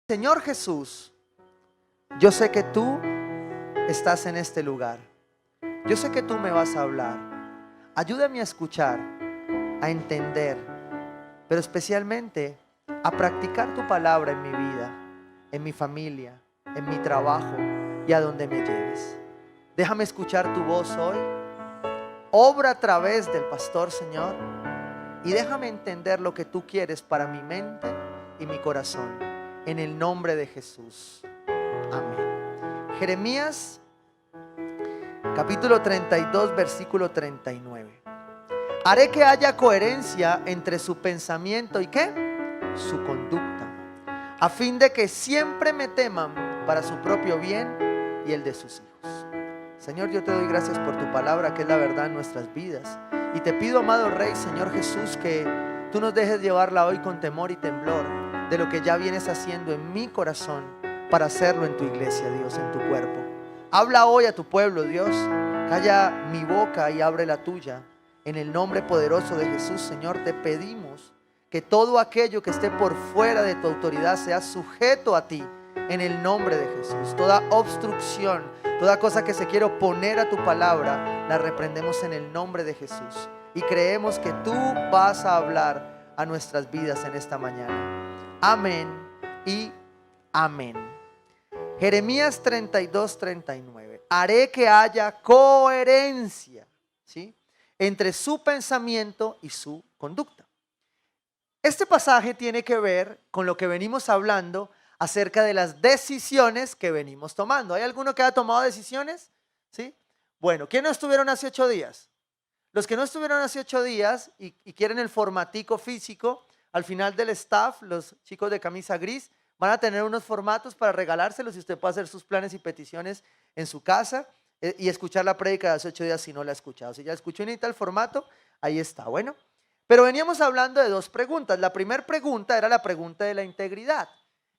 Señor Jesús, yo sé que tú estás en este lugar. Yo sé que tú me vas a hablar. Ayúdame a escuchar, a entender, pero especialmente a practicar tu palabra en mi vida, en mi familia, en mi trabajo y a donde me lleves. Déjame escuchar tu voz hoy. Obra a través del pastor, Señor, y déjame entender lo que tú quieres para mi mente y mi corazón. En el nombre de Jesús. Amén. Jeremías capítulo 32, versículo 39. Haré que haya coherencia entre su pensamiento y ¿qué? Su conducta, a fin de que siempre me teman para su propio bien y el de sus hijos. Señor, yo te doy gracias por tu palabra, que es la verdad en nuestras vidas. Y te pido, amado Rey, Señor Jesús, que tú nos dejes llevarla hoy con temor y temblor de lo que ya vienes haciendo en mi corazón para hacerlo en tu iglesia, Dios, en tu cuerpo. Habla hoy a tu pueblo, Dios. Calla mi boca y abre la tuya. En el nombre poderoso de Jesús, Señor, te pedimos que todo aquello que esté por fuera de tu autoridad sea sujeto a ti. En el nombre de Jesús, toda obstrucción, toda cosa que se quiere oponer a tu palabra, la reprendemos en el nombre de Jesús. Y creemos que tú vas a hablar a nuestras vidas en esta mañana. Amén y amén. Jeremías 32, 39. Haré que haya coherencia, ¿sí?, entre su pensamiento y su conducta. Este pasaje tiene que ver con lo que venimos hablando acerca de las decisiones que venimos tomando. ¿Hay alguno que ha tomado decisiones? ¿Sí? Bueno, ¿quiénes no estuvieron hace 8 días? Los que no estuvieron hace 8 días y quieren el formatico físico, al final del staff, los chicos de camisa gris van a tener unos formatos para regalárselos y usted puede hacer sus planes y peticiones en su casa y escuchar la prédica de hace 8 días si no la ha escuchado. Si ya escuchó y necesita el formato, ahí está. Bueno, pero veníamos hablando de 2 preguntas. La primera pregunta era la pregunta de la integridad.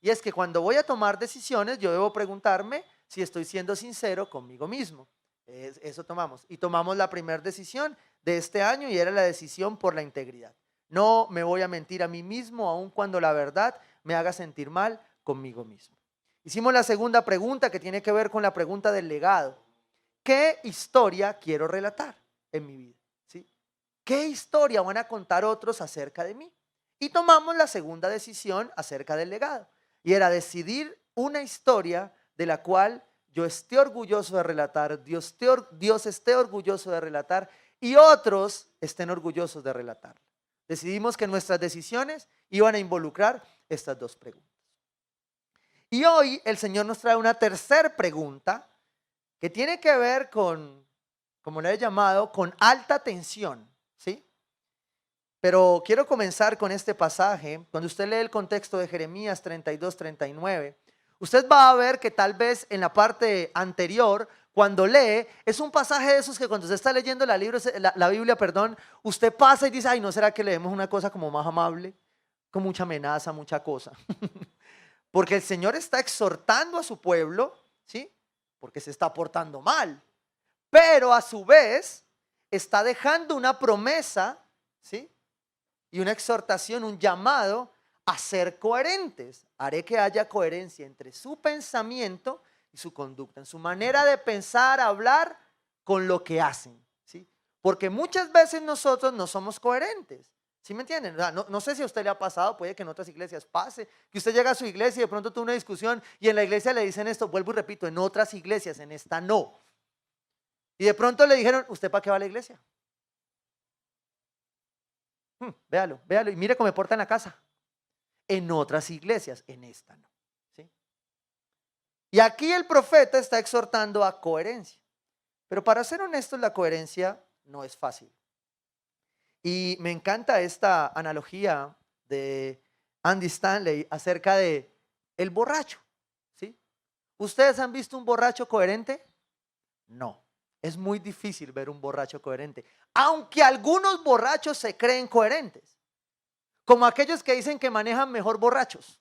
Y es que cuando voy a tomar decisiones, yo debo preguntarme si estoy siendo sincero conmigo mismo. Eso tomamos. Y tomamos la primera decisión de este año y era la decisión por la integridad. No me voy a mentir a mí mismo, aun cuando la verdad me haga sentir mal conmigo mismo. Hicimos la segunda pregunta, que tiene que ver con la pregunta del legado. ¿Qué historia quiero relatar en mi vida? ¿Sí? ¿Qué historia van a contar otros acerca de mí? Y tomamos la segunda decisión acerca del legado. Y era decidir una historia de la cual yo esté orgulloso de relatar, Dios esté orgulloso de relatar y otros estén orgullosos de relatar. Decidimos que nuestras decisiones iban a involucrar estas 2 preguntas. Y hoy el Señor nos trae una tercera pregunta que tiene que ver con, como le he llamado, con alta tensión, ¿sí? Pero quiero comenzar con este pasaje. Cuando usted lee el contexto de Jeremías 32, 39, usted va a ver que tal vez en la parte anterior, cuando lee, es un pasaje de esos que cuando usted está leyendo la Biblia, usted pasa y dice, ay, ¿no será que leemos una cosa como más amable? Con mucha amenaza, mucha cosa. Porque el Señor está exhortando a su pueblo, ¿sí?, porque se está portando mal. Pero a su vez está dejando una promesa, ¿sí?, y una exhortación, un llamado a ser coherentes. Haré que haya coherencia entre su pensamiento y su conducta, en su manera de pensar, hablar, con lo que hacen, ¿sí? Porque muchas veces nosotros no somos coherentes, ¿sí me entienden? No sé si a usted le ha pasado, puede que en otras iglesias pase, que usted llega a su iglesia y de pronto tuvo una discusión y en la iglesia le dicen esto, vuelvo y repito, en otras iglesias, en esta no. Y de pronto le dijeron, ¿usted para qué va a la iglesia? Véalo, véalo y mire cómo me porta en la casa. En otras iglesias, en esta no, ¿sí? Y aquí el profeta está exhortando a coherencia. Pero para ser honestos, la coherencia no es fácil. Y me encanta esta analogía de Andy Stanley acerca de el borracho, ¿sí? ¿Ustedes han visto un borracho coherente? No. Es muy difícil ver un borracho coherente, aunque algunos borrachos se creen coherentes, como aquellos que dicen que manejan mejor borrachos,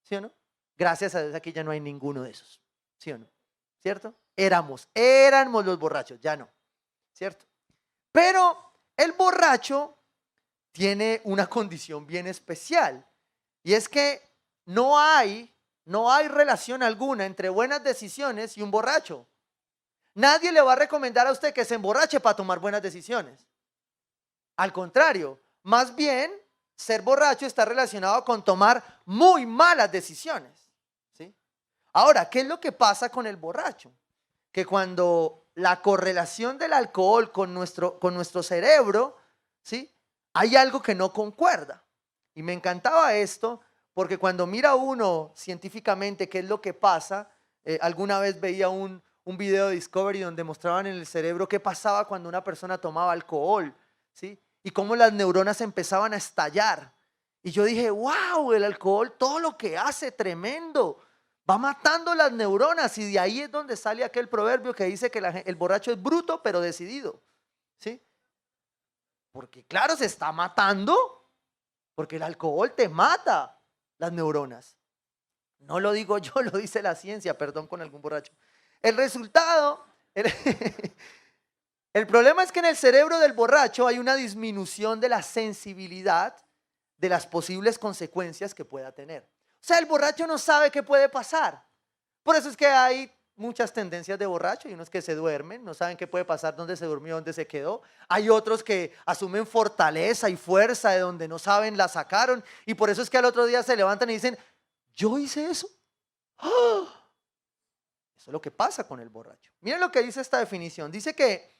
¿sí o no? Gracias a Dios aquí ya no hay ninguno de esos, ¿sí o no? ¿Cierto? Éramos los borrachos, ya no, ¿cierto? Pero el borracho tiene una condición bien especial y es que no hay relación alguna entre buenas decisiones y un borracho. Nadie le va a recomendar a usted que se emborrache para tomar buenas decisiones. Al contrario, más bien, ser borracho está relacionado con tomar muy malas decisiones, ¿sí? Ahora, ¿qué es lo que pasa con el borracho? Que cuando la correlación del alcohol con nuestro cerebro, ¿sí? Hay algo que no concuerda. Y me encantaba esto porque cuando mira uno científicamente qué es lo que pasa, alguna vez veía un video de Discovery donde mostraban en el cerebro qué pasaba cuando una persona tomaba alcohol, ¿sí? Y cómo las neuronas empezaban a estallar. Y yo dije, wow, el alcohol, todo lo que hace, tremendo. Va matando las neuronas y de ahí es donde sale aquel proverbio que dice que el borracho es bruto pero decidido, ¿sí? Porque claro, se está matando, porque el alcohol te mata las neuronas. No lo digo yo, lo dice la ciencia, perdón con algún borracho. El resultado, el problema es que en el cerebro del borracho hay una disminución de la sensibilidad de las posibles consecuencias que pueda tener. O sea, el borracho no sabe qué puede pasar. Por eso es que hay muchas tendencias de borracho y unos que se duermen, no saben qué puede pasar, dónde se durmió, dónde se quedó. Hay otros que asumen fortaleza y fuerza de donde no saben, la sacaron. Y por eso es que al otro día se levantan y dicen, ¿yo hice eso? ¡Ah! Eso es lo que pasa con el borracho. Miren lo que dice esta definición. Dice que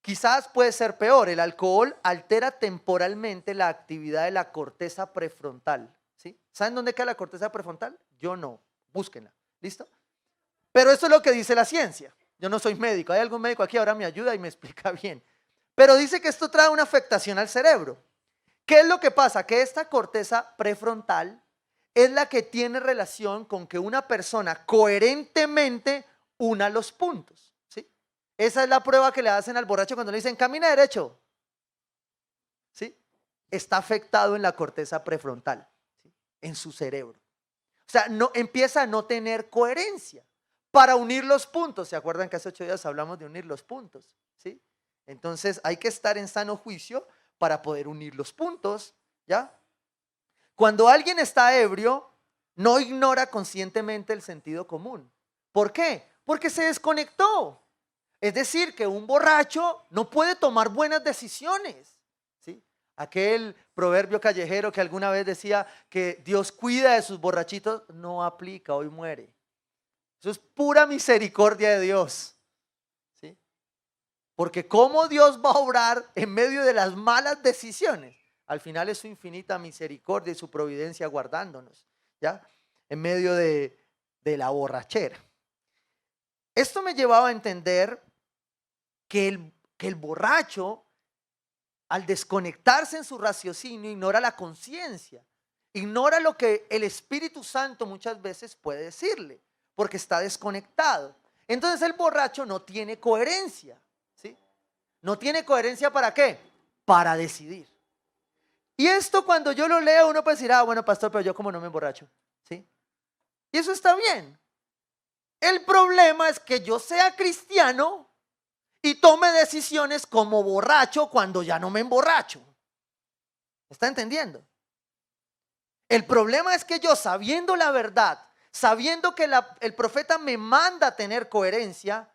quizás puede ser peor. El alcohol altera temporalmente la actividad de la corteza prefrontal. ¿Sí? ¿Saben dónde queda la corteza prefrontal? Yo no. Búsquenla. ¿Listo? Pero eso es lo que dice la ciencia. Yo no soy médico. ¿Hay algún médico aquí? Ahora me ayuda y me explica bien. Pero dice que esto trae una afectación al cerebro. ¿Qué es lo que pasa? Que esta corteza prefrontal es la que tiene relación con que una persona coherentemente una los puntos, ¿sí? Esa es la prueba que le hacen al borracho cuando le dicen, camina derecho, ¿sí? Está afectado en la corteza prefrontal, ¿sí? En su cerebro. O sea, no, empieza a no tener coherencia para unir los puntos. ¿Se acuerdan que hace 8 días hablamos de unir los puntos? ¿Sí? Entonces hay que estar en sano juicio para poder unir los puntos, ¿ya? Cuando alguien está ebrio, no ignora conscientemente el sentido común. ¿Por qué? Porque se desconectó. Es decir, que un borracho no puede tomar buenas decisiones, ¿sí? Aquel proverbio callejero que alguna vez decía que Dios cuida de sus borrachitos, no aplica, hoy muere. Eso es pura misericordia de Dios, ¿sí? Porque ¿cómo Dios va a obrar en medio de las malas decisiones? Al final es su infinita misericordia y su providencia guardándonos, ¿ya? En medio de la borrachera. Esto me llevaba a entender que el borracho, al desconectarse en su raciocinio, ignora la conciencia, ignora lo que el Espíritu Santo muchas veces puede decirle, porque está desconectado. Entonces el borracho no tiene coherencia, ¿sí? ¿No tiene coherencia para qué? Para decidir. Y esto cuando yo lo leo, uno puede decir, ah, bueno, pastor, pero yo como no me emborracho, ¿sí? Y eso está bien. El problema es que yo sea cristiano y tome decisiones como borracho cuando ya no me emborracho. ¿Está entendiendo? El problema es que yo, sabiendo la verdad, sabiendo que el profeta me manda a tener coherencia,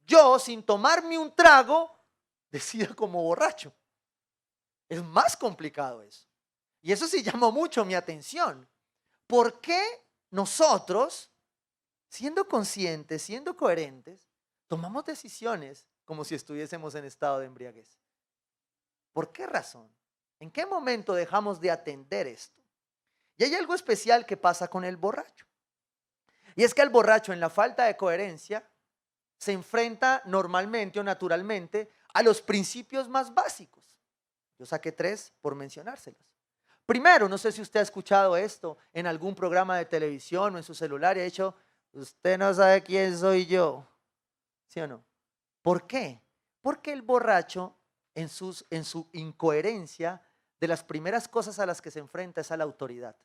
yo, sin tomarme un trago, decida como borracho. Es más complicado eso. Y eso sí llamó mucho mi atención. ¿Por qué nosotros, siendo conscientes, siendo coherentes, tomamos decisiones como si estuviésemos en estado de embriaguez? ¿Por qué razón? ¿En qué momento dejamos de atender esto? Y hay algo especial que pasa con el borracho. Y es que el borracho, en la falta de coherencia, se enfrenta normalmente o naturalmente a los principios más básicos. Yo saqué 3 por mencionárselos. Primero, no sé si usted ha escuchado esto en algún programa de televisión o en su celular y ha dicho, usted no sabe quién soy yo. ¿Sí o no? ¿Por qué? Porque el borracho, en su incoherencia, de las primeras cosas a las que se enfrenta es a la autoridad.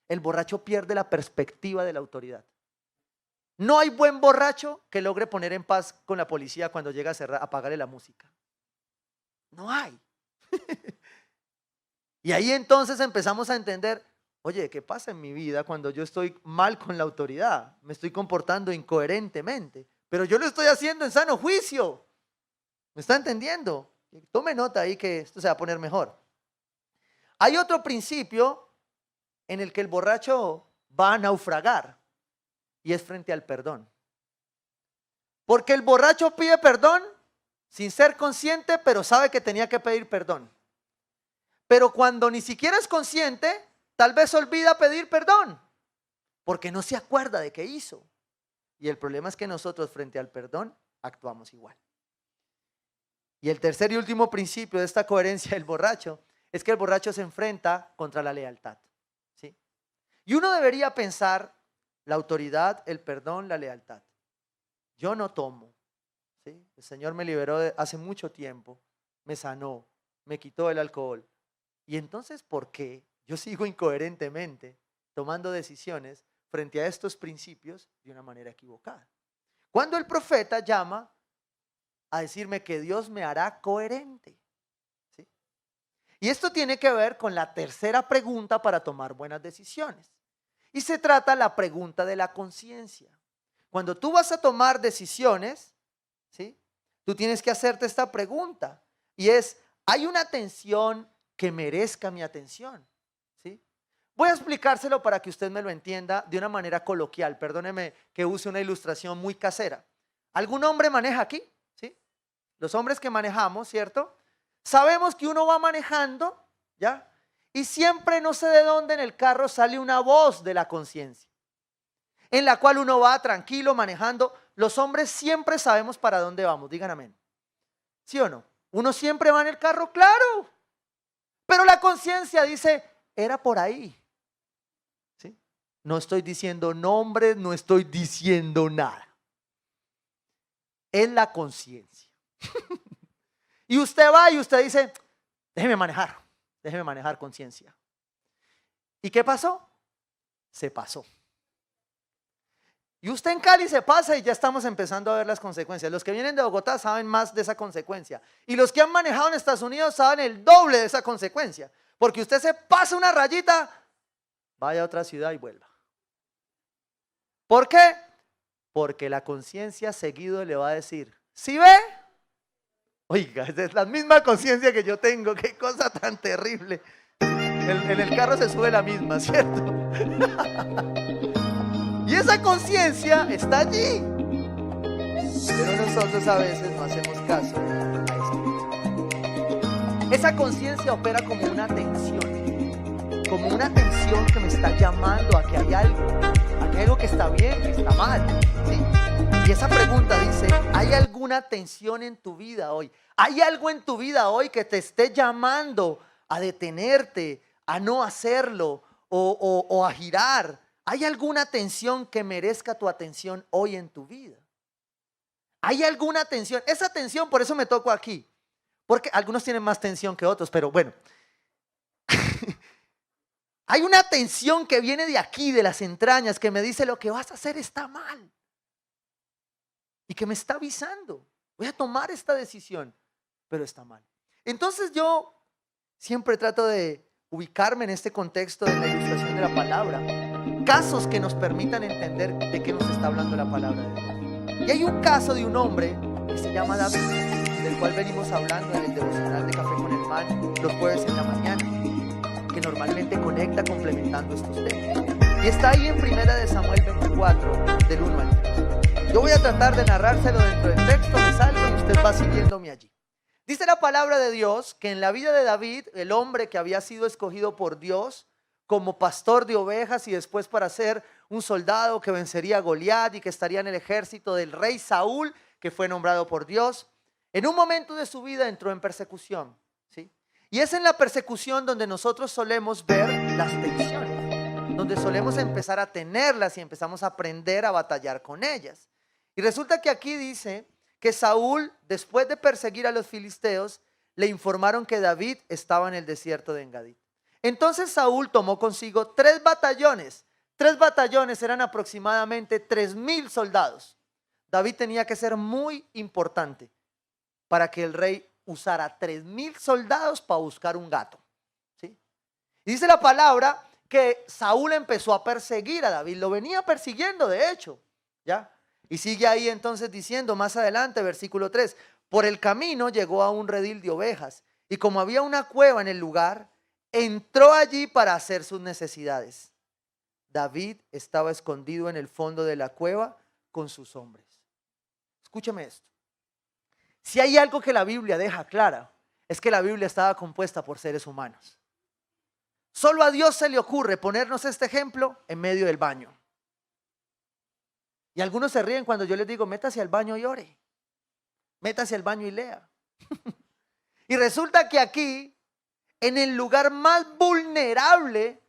El borracho pierde la perspectiva de la autoridad. No hay buen borracho que logre poner en paz con la policía cuando llega a apagarle la música. No hay. Y ahí entonces empezamos a entender, oye, ¿qué pasa en mi vida cuando yo estoy mal con la autoridad? Me estoy comportando incoherentemente, pero yo lo estoy haciendo en sano juicio. ¿Me está entendiendo? Tome nota ahí que esto se va a poner mejor. Hay otro principio en el que el borracho va a naufragar y es frente al perdón. Porque el borracho pide perdón sin ser consciente, pero sabe que tenía que pedir perdón. Pero cuando ni siquiera es consciente, tal vez olvida pedir perdón, porque no se acuerda de qué hizo. Y el problema es que nosotros frente al perdón actuamos igual. Y el tercer y último principio de esta coherencia del borracho es que el borracho se enfrenta contra la lealtad, ¿sí? Y uno debería pensar la autoridad, el perdón, la lealtad. Yo no tomo, ¿sí? El Señor me liberó hace mucho tiempo, me sanó, me quitó el alcohol. Y entonces, ¿por qué yo sigo incoherentemente tomando decisiones frente a estos principios de una manera equivocada? Cuando el profeta llama a decirme que Dios me hará coherente, ¿sí? Y esto tiene que ver con la tercera pregunta para tomar buenas decisiones. Y se trata la pregunta de la conciencia. Cuando tú vas a tomar decisiones, ¿sí?, tú tienes que hacerte esta pregunta. Y es, ¿hay una tensión que merezca mi atención? ¿Sí? Voy a explicárselo para que usted me lo entienda de una manera coloquial. Perdóneme que use una ilustración muy casera. ¿Algún hombre maneja aquí? ¿Sí? Los hombres que manejamos, ¿cierto? Sabemos que uno va manejando, ¿ya? Y siempre, no sé de dónde, en el carro sale una voz de la conciencia, en la cual uno va tranquilo manejando. Los hombres siempre sabemos para dónde vamos, digan amén. ¿Sí o no? Uno siempre va en el carro, claro. Pero la conciencia dice, era por ahí. ¿Sí? No estoy diciendo nombres, no estoy diciendo nada. Es la conciencia. Y usted va y usted dice, déjeme manejar conciencia. ¿Y qué pasó? Se pasó. Y usted en Cali se pasa y ya estamos empezando a ver las consecuencias. Los que vienen de Bogotá saben más de esa consecuencia. Y los que han manejado en Estados Unidos saben el doble de esa consecuencia. Porque usted se pasa una rayita, vaya a otra ciudad y vuelva. ¿Por qué? Porque la conciencia seguido le va a decir, ¿sí ve? Oiga, es la misma conciencia que yo tengo, qué cosa tan terrible. En el carro se sube la misma, ¿cierto? Y esa conciencia está allí. Pero nosotros a veces no hacemos caso a eso. Esa conciencia opera como una tensión que me está llamando a que hay algo que está bien, que está mal, ¿sí? Y esa pregunta dice, ¿hay alguna tensión en tu vida hoy? ¿Hay algo en tu vida hoy que te esté llamando a detenerte, a no hacerlo o a girar? ¿Hay alguna tensión que merezca tu atención hoy en tu vida? ¿Hay alguna tensión? Esa tensión, por eso me toco aquí, porque algunos tienen más tensión que otros, pero bueno. Hay una tensión que viene de aquí, de las entrañas, que me dice lo que vas a hacer está mal. Y que me está avisando, voy a tomar esta decisión, pero está mal. Entonces yo siempre trato de ubicarme en este contexto de la ilustración de la palabra. Casos que nos permitan entender de qué nos está hablando la palabra de Dios. Y hay un caso de un hombre que se llama David, del cual venimos hablando en el devocional de Café con el Man los jueves en la mañana, que normalmente conecta complementando estos temas. Y está ahí en 1 Samuel 24, del 1 al 3. Yo voy a tratar de narrárselo dentro del texto, me salgo y usted va siguiéndome allí. Dice la palabra de Dios que en la vida de David, el hombre que había sido escogido por Dios como pastor de ovejas y después para ser un soldado que vencería a Goliat y que estaría en el ejército del rey Saúl, que fue nombrado por Dios, en un momento de su vida entró en persecución, ¿sí? Y es en la persecución donde nosotros solemos ver las tensiones, donde solemos empezar a tenerlas y empezamos a aprender a batallar con ellas. Y resulta que aquí dice que Saúl, después de perseguir a los filisteos, le informaron que David estaba en el desierto de Engadí. Entonces Saúl tomó consigo 3 batallones. 3 batallones eran aproximadamente 3,000 soldados. David tenía que ser muy importante para que el rey usara 3,000 soldados para buscar un gato, ¿sí? Y dice la palabra que Saúl empezó a perseguir a David. Lo venía persiguiendo, de hecho, ¿ya? Y sigue ahí entonces diciendo más adelante, versículo 3, por el camino llegó a un redil de ovejas, y como había una cueva en el lugar, entró allí para hacer sus necesidades. David estaba escondido en el fondo de la cueva con sus hombres. Escúcheme esto. Si hay algo que la Biblia deja clara, es que la Biblia estaba compuesta por seres humanos. Solo a Dios se le ocurre ponernos este ejemplo en medio del baño. Y algunos se ríen cuando yo les digo, métase al baño y ore. Métase al baño y lea. Y resulta que aquí, en el lugar más vulnerable,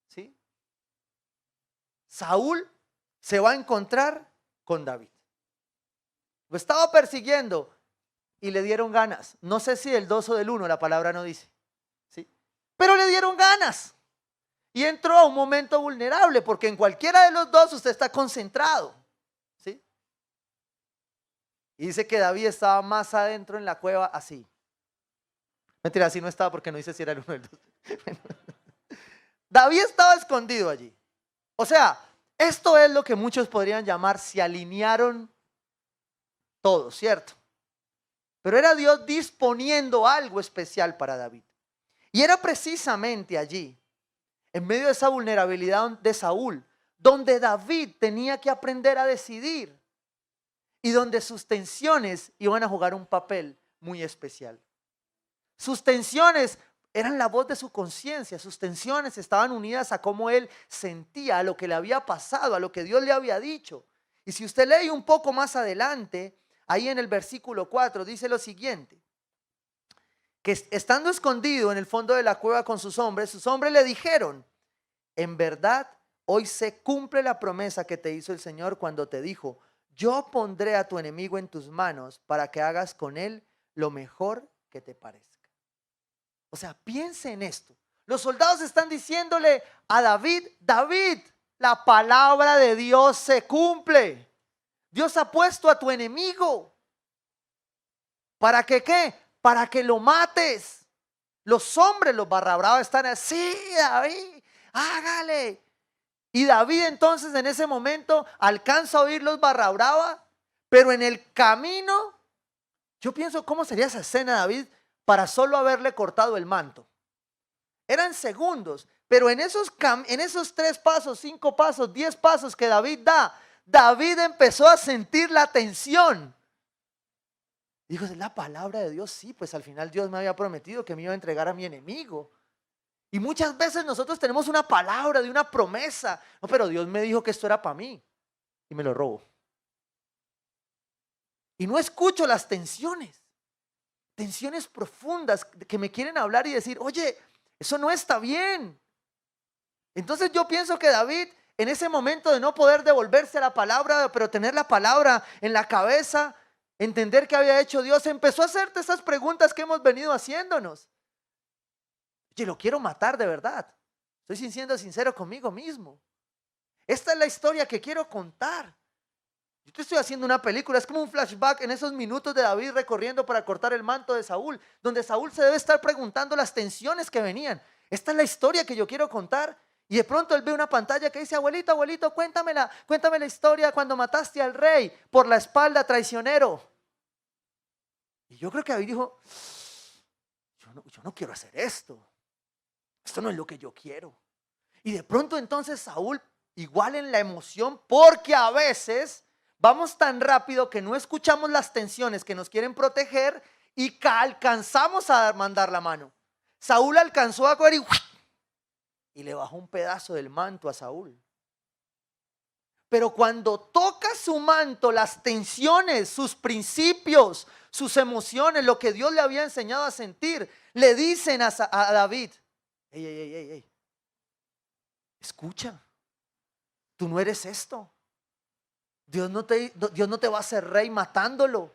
¿sí?, Saúl se va a encontrar con David. Lo estaba persiguiendo y le dieron ganas. No sé si del 2 o del 1, la palabra no dice, ¿sí?, pero le dieron ganas. Y entró a un momento vulnerable, porque en cualquiera de los dos usted está concentrado, ¿sí? Y dice que David estaba más adentro en la cueva, así. Mentira, así no estaba, porque no dice si era el 1 o el 2. David estaba escondido allí. O sea, esto es lo que muchos podrían llamar, se alinearon todos, ¿cierto? Pero era Dios disponiendo algo especial para David. Y era precisamente allí, en medio de esa vulnerabilidad de Saúl, donde David tenía que aprender a decidir y donde sus tensiones iban a jugar un papel muy especial. Sus tensiones eran la voz de su conciencia, sus tensiones estaban unidas a cómo él sentía, a lo que le había pasado, a lo que Dios le había dicho. Y si usted lee un poco más adelante, ahí en el versículo 4 dice lo siguiente, que estando escondido en el fondo de la cueva con sus hombres le dijeron, en verdad, hoy se cumple la promesa que te hizo el Señor cuando te dijo, yo pondré a tu enemigo en tus manos para que hagas con él lo mejor que te parezca. O sea, piense en esto. Los soldados están diciéndole a David, David, la palabra de Dios se cumple. Dios ha puesto a tu enemigo. ¿Para que qué? Para que lo mates. Los hombres, los barrabravas están así, David, hágale. Y David entonces en ese momento alcanza a oír los barrabrava, pero en el camino, yo pienso cómo sería esa escena, David, para solo haberle cortado el manto. Eran segundos, pero en esos 3 pasos, 5 pasos, 10 pasos que David da, David empezó a sentir la tensión. Dijo, ¿es la palabra de Dios? Sí, pues al final Dios me había prometido que me iba a entregar a mi enemigo. Y muchas veces nosotros tenemos una palabra de una promesa. No, pero Dios me dijo que esto era para mí y me lo robo. Y no escucho las tensiones profundas que me quieren hablar y decir, oye, eso no está bien. Entonces yo pienso que David, en ese momento de no poder devolverse a la palabra, pero tener la palabra en la cabeza, entender que había hecho Dios, empezó a hacerte esas preguntas que hemos venido haciéndonos. Oye, lo quiero matar de verdad. Estoy siendo sincero conmigo mismo. Esta es la historia que quiero contar. Yo te estoy haciendo una película, es como un flashback en esos minutos de David recorriendo para cortar el manto de Saúl, donde Saúl se debe estar preguntando las tensiones que venían. Esta es la historia que yo quiero contar. Y de pronto él ve una pantalla que dice, abuelito, abuelito, cuéntame la historia cuando mataste al rey por la espalda, traicionero. Y yo creo que David dijo, yo no quiero hacer esto. Esto no es lo que yo quiero. Y de pronto entonces Saúl, igual en la emoción, porque a veces vamos tan rápido que no escuchamos las tensiones que nos quieren proteger y alcanzamos a mandar la mano. Saúl alcanzó a coger y le bajó un pedazo del manto a Saúl. Pero cuando toca su manto, las tensiones, sus principios, sus emociones, lo que Dios le había enseñado a sentir, le dicen a David, ey, escucha, tú no eres esto. Dios no te va a hacer rey matándolo.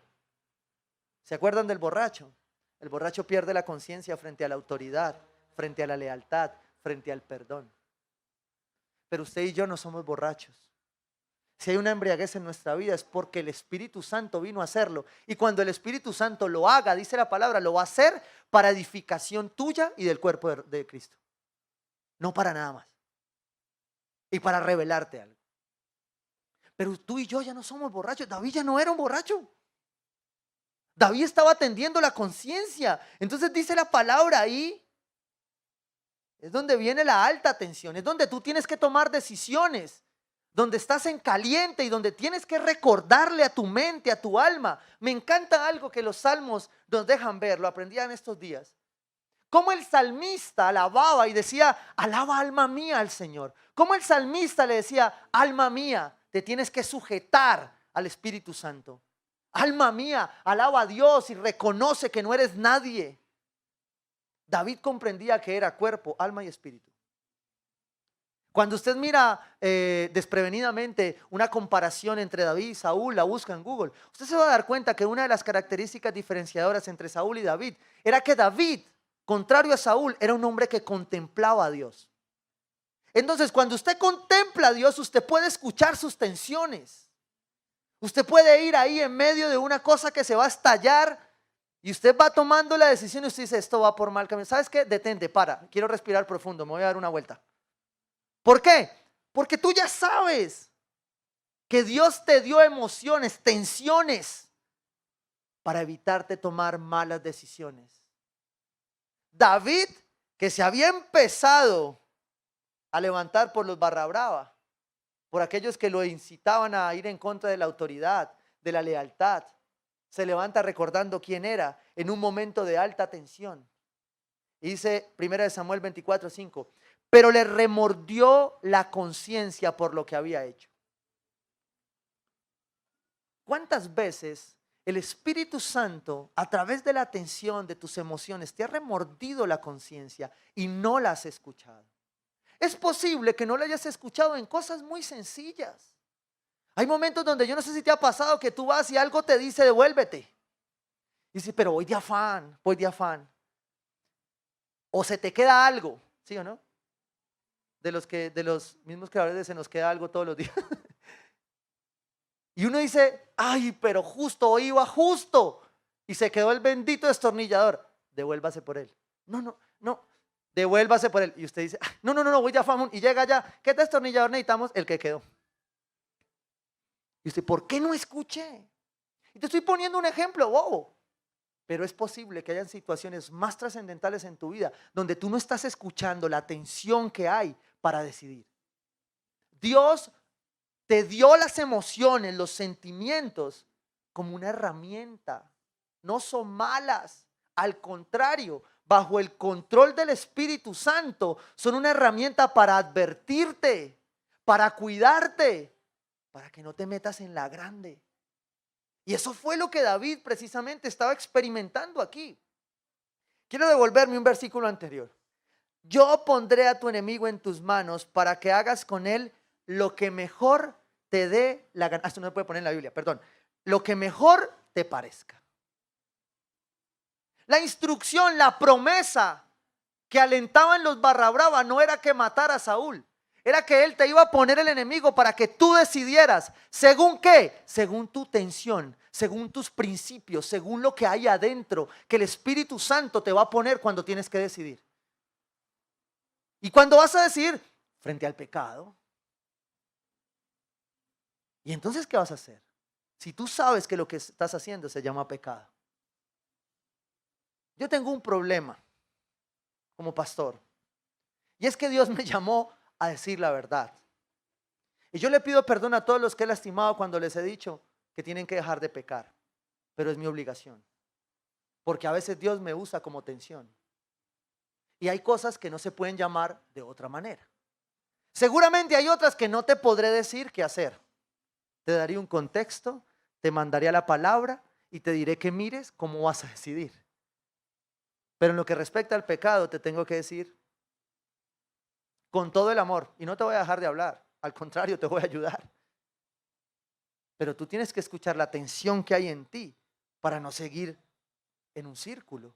¿Se acuerdan del borracho? El borracho pierde la conciencia frente a la autoridad, frente a la lealtad, frente al perdón. Pero usted y yo no somos borrachos. Si hay una embriaguez en nuestra vida es porque el Espíritu Santo vino a hacerlo. Y cuando el Espíritu Santo lo haga, dice la palabra, lo va a hacer para edificación tuya y del cuerpo de Cristo. No para nada más. y para revelarte algo. Pero tú y yo ya no somos borrachos. David ya no era un borracho. David estaba atendiendo la conciencia. Entonces dice la palabra ahí, es donde viene la alta tensión, es donde tú tienes que tomar decisiones, donde estás en caliente y donde tienes que recordarle a tu mente, a tu alma. Me encanta algo que los salmos nos dejan ver, lo aprendí en estos días. Cómo el salmista alababa y decía, alaba alma mía al Señor. Cómo el salmista le decía, alma mía, te tienes que sujetar al Espíritu Santo. Alma mía, alaba a Dios y reconoce que no eres nadie. David comprendía que era cuerpo, alma y espíritu. Cuando usted mira desprevenidamente una comparación entre David y Saúl, la busca en Google, usted se va a dar cuenta que una de las características diferenciadoras entre Saúl y David era que David, contrario a Saúl, era un hombre que contemplaba a Dios. Entonces, cuando usted contempla a Dios, usted puede escuchar sus tensiones. Usted puede ir ahí en medio de una cosa que se va a estallar y usted va tomando la decisión y usted dice, esto va por mal camino. ¿Sabes qué? Detente, para, quiero respirar profundo, me voy a dar una vuelta. ¿Por qué? Porque tú ya sabes que Dios te dio emociones, tensiones para evitarte tomar malas decisiones. David, que se había empezado a levantar por los barra brava, por aquellos que lo incitaban a ir en contra de la autoridad, de la lealtad, se levanta recordando quién era en un momento de alta tensión. Y dice 1 Samuel 24:5, pero le remordió la conciencia por lo que había hecho. ¿Cuántas veces el Espíritu Santo, a través de la tensión de tus emociones, te ha remordido la conciencia y no la has escuchado? Es posible que no la hayas escuchado en cosas muy sencillas. Hay momentos donde yo no sé si te ha pasado que tú vas y algo te dice devuélvete. Y dices, pero voy de afán, voy de afán. O se te queda algo, ¿sí o no? De los mismos creadores de se nos queda algo todos los días. Y uno dice, ay, pero justo, iba justo. Y se quedó el bendito destornillador. Devuélvase por él. No. Devuélvase por él. Y usted dice, no, voy de afán. Y llega allá, ¿qué destornillador necesitamos? El que quedó. Y usted, ¿por qué no escuché? Y te estoy poniendo un ejemplo bobo. Pero es posible que hayan situaciones más trascendentales en tu vida donde tú no estás escuchando la tensión que hay para decidir. Dios te dio las emociones, los sentimientos como una herramienta. No son malas. Al contrario, bajo el control del Espíritu Santo, son una herramienta para advertirte, para cuidarte, para que no te metas en la grande. Y eso fue lo que David precisamente estaba experimentando aquí. Quiero devolverme un versículo anterior. Yo pondré a tu enemigo en tus manos para que hagas con él lo que mejor te dé la gana. Esto no se puede poner en la Biblia, perdón. Lo que mejor te parezca. La instrucción, la promesa que alentaban los barra brava no era que matara a Saúl. Era que él te iba a poner el enemigo para que tú decidieras. ¿Según qué? Según tu tensión, según tus principios, según lo que hay adentro, que el Espíritu Santo te va a poner cuando tienes que decidir. Y cuando vas a decidir frente al pecado. ¿Y entonces qué vas a hacer? Si tú sabes que lo que estás haciendo se llama pecado. Yo tengo un problema como pastor. Y es que Dios me llamó a decir la verdad. Y yo le pido perdón a todos los que he lastimado cuando les he dicho que tienen que dejar de pecar. Pero es mi obligación. Porque a veces Dios me usa como tensión. Y hay cosas que no se pueden llamar de otra manera. Seguramente hay otras que no te podré decir qué hacer. Te daré un contexto, te mandaré a la palabra y te diré que mires cómo vas a decidir. Pero en lo que respecta al pecado te tengo que decir con todo el amor, y no te voy a dejar de hablar, al contrario, te voy a ayudar. Pero tú tienes que escuchar la tensión que hay en ti para no seguir en un círculo.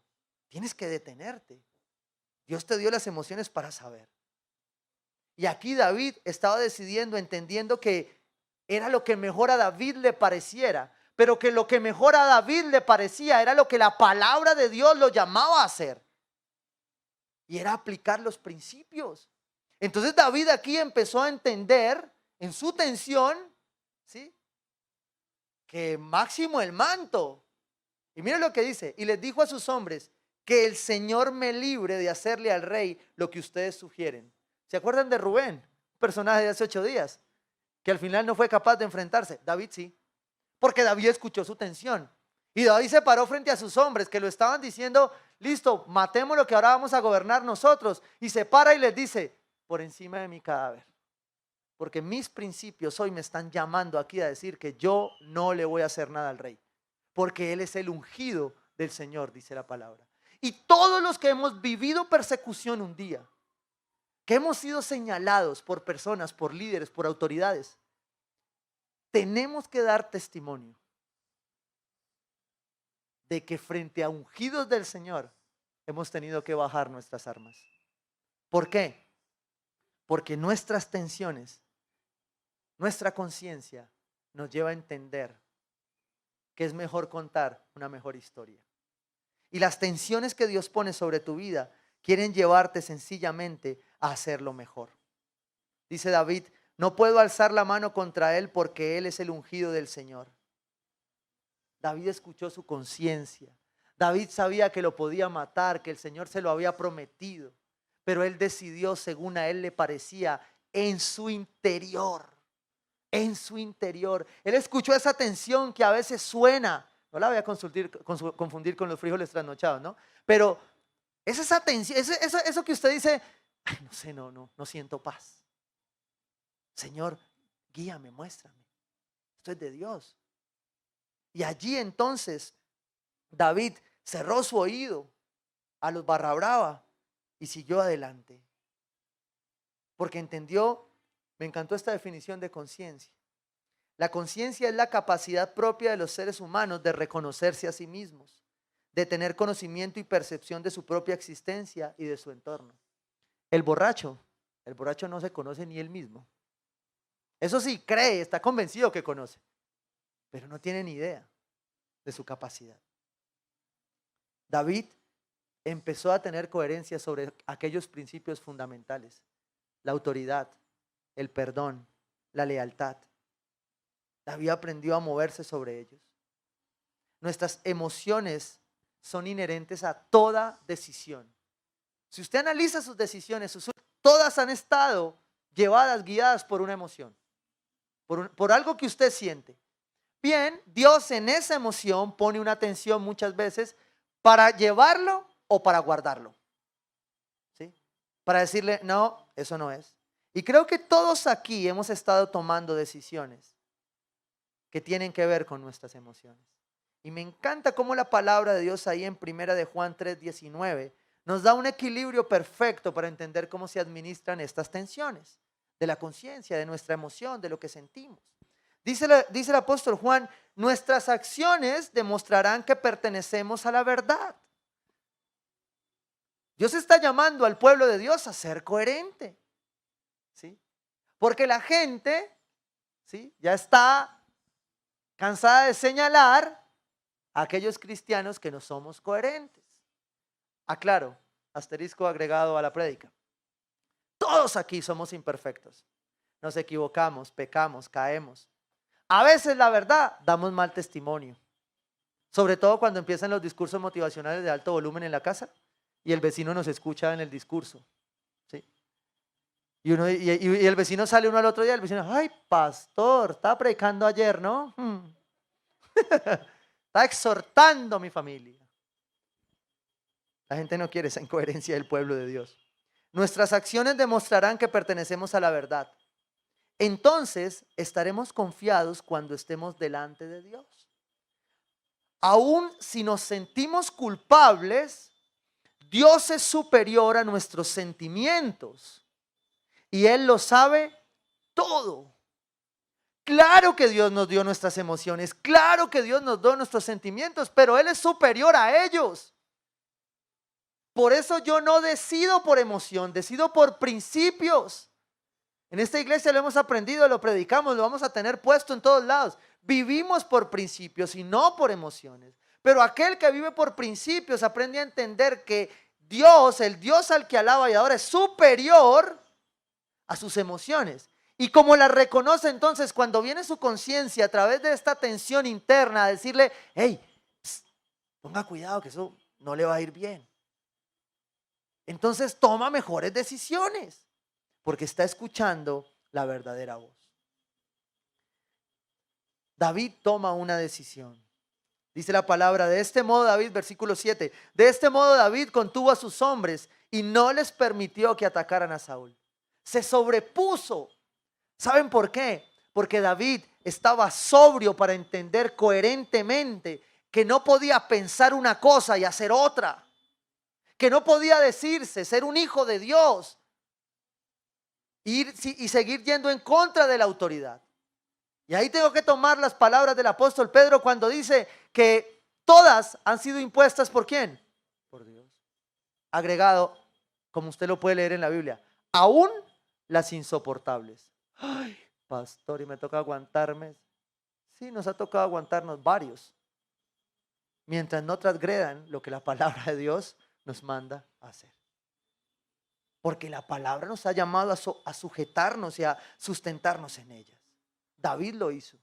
Tienes que detenerte. Dios te dio las emociones para saber. Y aquí David estaba decidiendo, entendiendo que era lo que mejor a David le pareciera, pero que lo que mejor a David le parecía era lo que la palabra de Dios lo llamaba a hacer. Y era aplicar los principios. Entonces David aquí empezó a entender en su tensión, ¿sí?, que máximo el manto. Y mire lo que dice: y les dijo a sus hombres, que el Señor me libre de hacerle al rey lo que ustedes sugieren. ¿Se acuerdan de Rubén? Un personaje de hace 8 días, que al final no fue capaz de enfrentarse. David sí, porque David escuchó su tensión. Y David se paró frente a sus hombres que lo estaban diciendo: listo, matemos lo que ahora vamos a gobernar nosotros. Y se para y les dice: por encima de mi cadáver, porque mis principios hoy me están llamando aquí a decir que yo no le voy a hacer nada al rey, porque él es el ungido del Señor, dice la palabra. Y todos los que hemos vivido persecución un día, que hemos sido señalados por personas, por líderes, por autoridades, tenemos que dar testimonio de que frente a ungidos del Señor hemos tenido que bajar nuestras armas. ¿Por qué? Porque nuestras tensiones, nuestra conciencia nos lleva a entender que es mejor contar una mejor historia. Y las tensiones que Dios pone sobre tu vida quieren llevarte sencillamente a hacerlo mejor. Dice David: no puedo alzar la mano contra él porque él es el ungido del Señor. David escuchó su conciencia. David sabía que lo podía matar, que el Señor se lo había prometido, pero él decidió según a él le parecía en su interior. En su interior. Él escuchó esa tensión que a veces suena. No la voy a confundir con los frijoles trasnochados, ¿no? Pero es esa tensión, eso que usted dice: ay, no sé, no siento paz. Señor, guíame, muéstrame. Esto es de Dios. Y allí entonces David cerró su oído a los barra brava y siguió adelante. Porque entendió, me encantó esta definición de conciencia. La conciencia es la capacidad propia de los seres humanos de reconocerse a sí mismos, de tener conocimiento y percepción de su propia existencia y de su entorno. El borracho no se conoce ni él mismo. Eso sí, cree, está convencido que conoce, pero no tiene ni idea de su capacidad. David empezó a tener coherencia sobre aquellos principios fundamentales: la autoridad, el perdón, la lealtad. David aprendió a moverse sobre ellos. Nuestras emociones son inherentes a toda decisión. Si usted analiza sus decisiones, todas han estado llevadas, guiadas por una emoción, por algo que usted siente. Bien, Dios en esa emoción pone una tensión muchas veces para llevarlo o para guardarlo, ¿sí? Para decirle: no, eso no es. Y creo que todos aquí hemos estado tomando decisiones que tienen que ver con nuestras emociones. Y me encanta cómo la palabra de Dios ahí en 1 de Juan 3:19 nos da un equilibrio perfecto para entender cómo se administran estas tensiones de la conciencia, de nuestra emoción, de lo que sentimos. Dice el apóstol Juan: nuestras acciones demostrarán que pertenecemos a la verdad. Dios está llamando al pueblo de Dios a ser coherente, ¿sí? Porque la gente, ¿sí?, ya está cansada de señalar a aquellos cristianos que no somos coherentes. Aclaro, asterisco agregado a la prédica: todos aquí somos imperfectos. Nos equivocamos, pecamos, caemos. A veces, la verdad, damos mal testimonio. Sobre todo cuando empiezan los discursos motivacionales de alto volumen en la casa y el vecino nos escucha en el discurso, ¿sí? Y el vecino sale uno al otro día, el vecino: ay, pastor, estaba predicando ayer, ¿no? Está exhortando a mi familia. La gente no quiere esa incoherencia del pueblo de Dios. Nuestras acciones demostrarán que pertenecemos a la verdad. Entonces estaremos confiados cuando estemos delante de Dios. Aún si nos sentimos culpables, Dios es superior a nuestros sentimientos y Él lo sabe todo. Claro que Dios nos dio nuestras emociones, claro que Dios nos dio nuestros sentimientos, pero Él es superior a ellos. Por eso yo no decido por emoción, decido por principios. En esta iglesia lo hemos aprendido, lo predicamos, lo vamos a tener puesto en todos lados. Vivimos por principios y no por emociones. Pero aquel que vive por principios aprende a entender que Dios, el Dios al que alaba y adora, es superior a sus emociones. Y como las reconoce, entonces cuando viene su conciencia a través de esta tensión interna a decirle, hey, ponga cuidado que eso no le va a ir bien. Entonces toma mejores decisiones porque está escuchando la verdadera voz. David toma una decisión. Dice la palabra, de este modo David, versículo 7, de este modo David contuvo a sus hombres y no les permitió que atacaran a Saúl. Se sobrepuso. ¿Saben por qué? Porque David estaba sobrio para entender coherentemente que no podía pensar una cosa y hacer otra. Que no podía decirse ser un hijo de Dios y seguir yendo en contra de la autoridad. Y ahí tengo que tomar las palabras del apóstol Pedro cuando dice que todas han sido impuestas ¿por quién? Por Dios. Agregado, como usted lo puede leer en la Biblia, aún las insoportables. Ay, pastor, y me toca aguantarme. Sí, nos ha tocado aguantarnos varios. Mientras no transgredan lo que la palabra de Dios nos manda a hacer. Porque la palabra nos ha llamado a sujetarnos y a sustentarnos en ellas. David lo hizo.